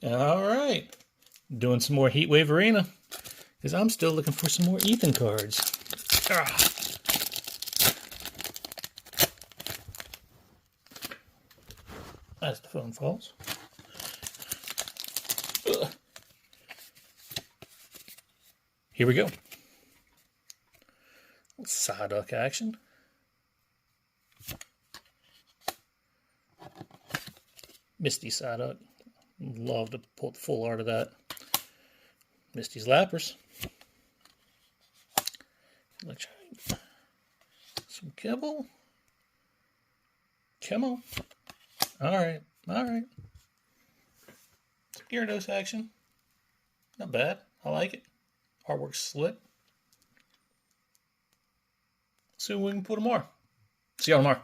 All right. Doing some more Heatwave Arena. Because I'm still looking for some more Ethan cards. Ah. As the phone falls. Ugh. Here we go. Psyduck action. Misty Psyduck. Love to pull the full art of that. Misty's Lapras. Some Kibble. Chemo. Alright, alright. Some Gyarados action. Not bad. I like it. Artwork's slick. See if we can put them more. See y'all tomorrow.